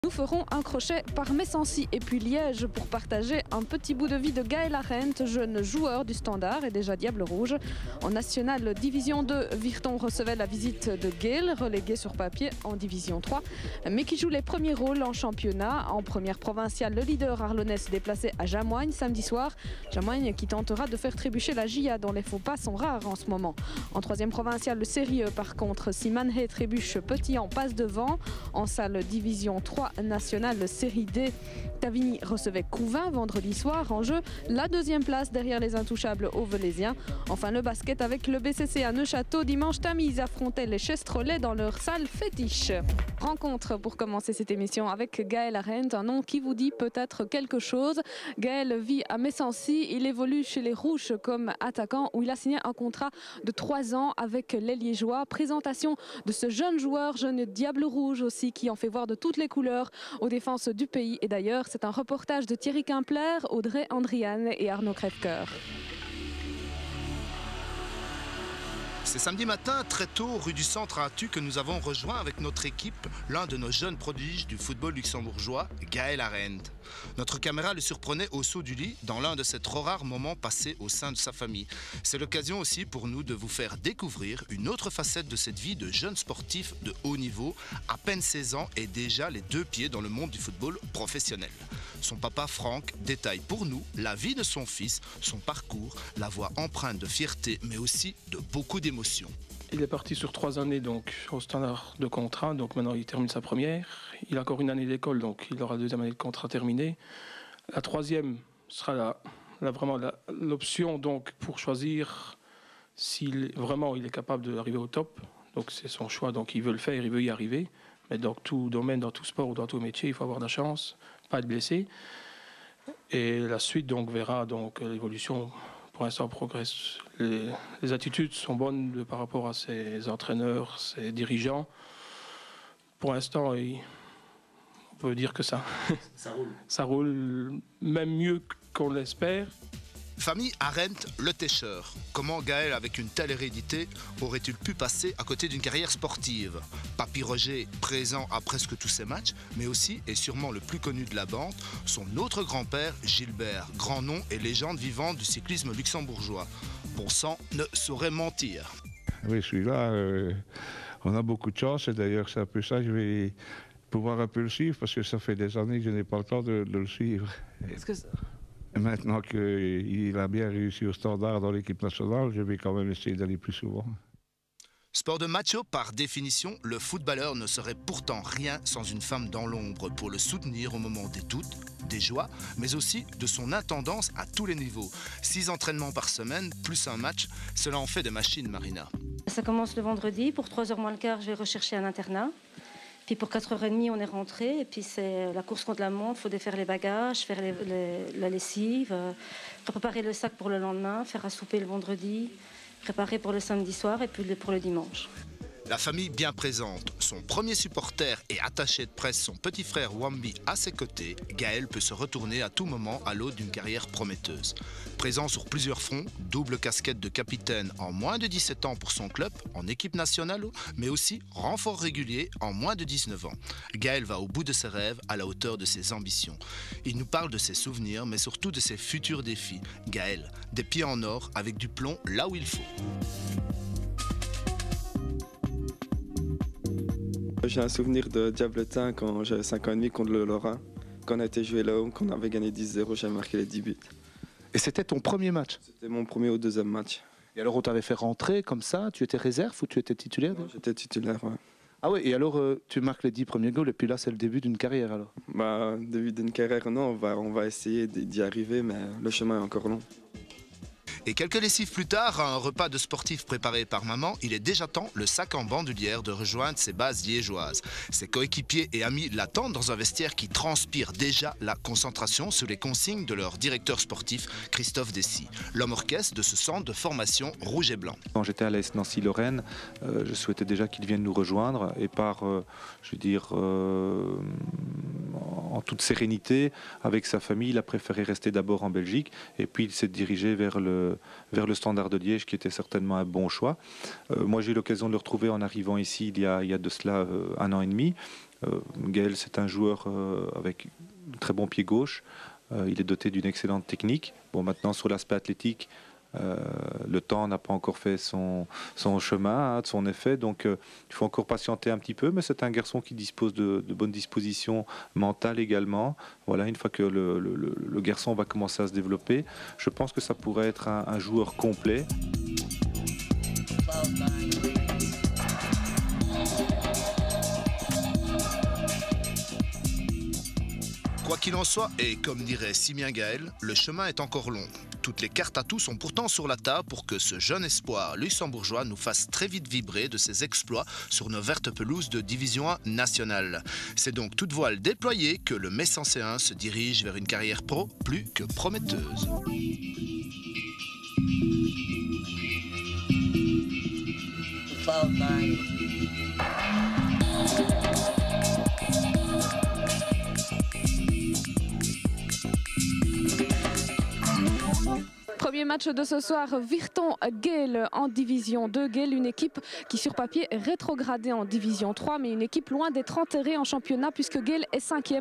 Nous ferons un crochet par Messancy et puis Liège pour partager un petit bout de vie de Gaël Arendt, jeune joueur du Standard et déjà Diable Rouge. En National Division 2, Virton recevait la visite de Gaël, relégué sur papier en Division 3, mais qui joue les premiers rôles en championnat. En première provinciale, le leader arlonnais se déplaçait à Jamoigne samedi soir. Jamoigne qui tentera de faire trébucher la GIA dont les faux pas sont rares en ce moment. En troisième provinciale, le Sérieux par contre, si Manhay trébuche, Petit en passe devant. En salle Division 3 nationale série D, Tavigny recevait Couvin vendredi soir. En jeu, la deuxième place derrière les intouchables Auvelésiens. Enfin le basket avec le BCC à Neuchâteau. Dimanche, Tamise affrontait les Chestrolais dans leur salle fétiche. Rencontre pour commencer cette émission avec Gaël Arendt, un nom qui vous dit peut-être quelque chose. Gaël vit à Messancy, il évolue chez les Rouges comme attaquant où il a signé un contrat de 3 ans avec les Liégeois. Présentation de ce jeune joueur, jeune Diable Rouge aussi, qui en fait voir de toutes les couleurs aux défenses du pays. Et d'ailleurs, c'est un reportage de Thierry Quimper, Audrey Andriane et Arnaud Crèvecoeur. C'est samedi matin, très tôt, rue du Centre à Attu, que nous avons rejoint avec notre équipe l'un de nos jeunes prodiges du football luxembourgeois, Gaël Arendt. Notre caméra le surprenait au saut du lit dans l'un de ces trop rares moments passés au sein de sa famille. C'est l'occasion aussi pour nous de vous faire découvrir une autre facette de cette vie de jeune sportif de haut niveau, à peine 16 ans et déjà les 2 pieds dans le monde du football professionnel. Son papa Franck détaille pour nous la vie de son fils, son parcours, la voix empreinte de fierté mais aussi de beaucoup d'émotions. Il est parti sur 3 années donc au Standard de contrat, donc maintenant il termine sa première. Il a encore une année d'école, donc il aura la 2e année de contrat terminée. La 3e sera vraiment l'option donc pour choisir s'il vraiment il est capable d'arriver au top. Donc c'est son choix, donc il veut le faire, il veut y arriver. Mais dans tout domaine, dans tout sport ou dans tout métier, il faut avoir de la chance, pas être blessé. Et la suite donc verra donc l'évolution. Pour l'instant, progresse. Les attitudes sont bonnes par rapport à ses entraîneurs, ses dirigeants. Pour l'instant, on peut dire que ça roule. Ça roule même mieux qu'on l'espère. Famille Arendt, le Técheur. Comment Gaël, avec une telle hérédité, aurait-il pu passer à côté d'une carrière sportive? Papy Roger, présent à presque tous ses matchs, mais aussi, et sûrement le plus connu de la bande, son autre grand-père, Gilbert, grand nom et légende vivante du cyclisme luxembourgeois. Bon sang ne saurait mentir. Oui, celui-là, on a beaucoup de chance, et d'ailleurs c'est un peu ça, je vais pouvoir un peu le suivre, parce que ça fait des années que je n'ai pas le temps de le suivre. Et maintenant qu'il a bien réussi au Standard dans l'équipe nationale, je vais quand même essayer d'aller plus souvent. Sport de macho, par définition, le footballeur ne serait pourtant rien sans une femme dans l'ombre pour le soutenir au moment des doutes, des joies, mais aussi de son intendance à tous les niveaux. 6 entraînements par semaine, plus un match, cela en fait des machines, Marina. Ça commence le vendredi, pour 3h moins le quart, je vais rechercher un internat. Puis pour 4h30, on est rentré. Et puis c'est la course contre la montre. Il faut défaire les bagages, faire la lessive, préparer le sac pour le lendemain, faire à souper le vendredi, préparer pour le samedi soir et puis pour le dimanche. La famille bien présente, son premier supporter et attaché de presse, son petit frère Wambi à ses côtés, Gaël peut se retourner à tout moment à l'aube d'une carrière prometteuse. Présent sur plusieurs fronts, double casquette de capitaine en moins de 17 ans pour son club, en équipe nationale, mais aussi renfort régulier en moins de 19 ans. Gaël va au bout de ses rêves, à la hauteur de ses ambitions. Il nous parle de ses souvenirs, mais surtout de ses futurs défis. Gaël, des pieds en or, avec du plomb là où il faut. J'ai un souvenir de Diabletin quand j'avais 5 ans et demi contre le Lorrain. Quand on a été joué là-haut, qu'on avait gagné 10-0, j'avais marqué les 10 buts. Et c'était ton premier match? C'était mon premier ou deuxième match. Et alors on t'avait fait rentrer comme ça? Tu étais réserve ou tu étais titulaire? J'étais titulaire, ouais. Ah oui, et alors tu marques les 10 premiers goals et puis là c'est le début d'une carrière alors? Bah, début d'une carrière, non, on va essayer d'y arriver, mais le chemin est encore long. Et quelques lessives plus tard, à un repas de sportifs préparé par maman, il est déjà temps, le sac en bandoulière, de rejoindre ses bases liégeoises. Ses coéquipiers et amis l'attendent dans un vestiaire qui transpire déjà la concentration sous les consignes de leur directeur sportif, Christophe Dessy, l'homme orchestre de ce centre de formation rouge et blanc. Quand j'étais à l'AS Nancy-Lorraine, je souhaitais déjà qu'il vienne nous rejoindre et par, je veux dire, en toute sérénité, avec sa famille, il a préféré rester d'abord en Belgique et puis il s'est dirigé vers le Standard de Liège qui était certainement un bon choix. Moi j'ai eu l'occasion de le retrouver en arrivant ici il y a de cela 1 an et demi. Gaël, c'est un joueur avec un très bon pied gauche. Il est doté d'une excellente technique. Bon, maintenant, sur l'aspect athlétique, le temps n'a pas encore fait son chemin, de son effet, donc il faut encore patienter un petit peu, mais c'est un garçon qui dispose de bonnes dispositions mentales également. Voilà, une fois que le garçon va commencer à se développer, je pense que ça pourrait être un joueur complet. Quoi qu'il en soit, et comme dirait si bien Gaël, le chemin est encore long. Toutes les cartes à tout sont pourtant sur la table pour que ce jeune espoir luxembourgeois nous fasse très vite vibrer de ses exploits sur nos vertes pelouses de Division 1 nationale. C'est donc toute voile déployée que le Messencéen se dirige vers une carrière pro plus que prometteuse. Premier match de ce soir, Virton-Gaël en Division 2. Gaël, une équipe qui sur papier est rétrogradée en Division 3, mais une équipe loin d'être enterrée en championnat puisque Gaël est 5e.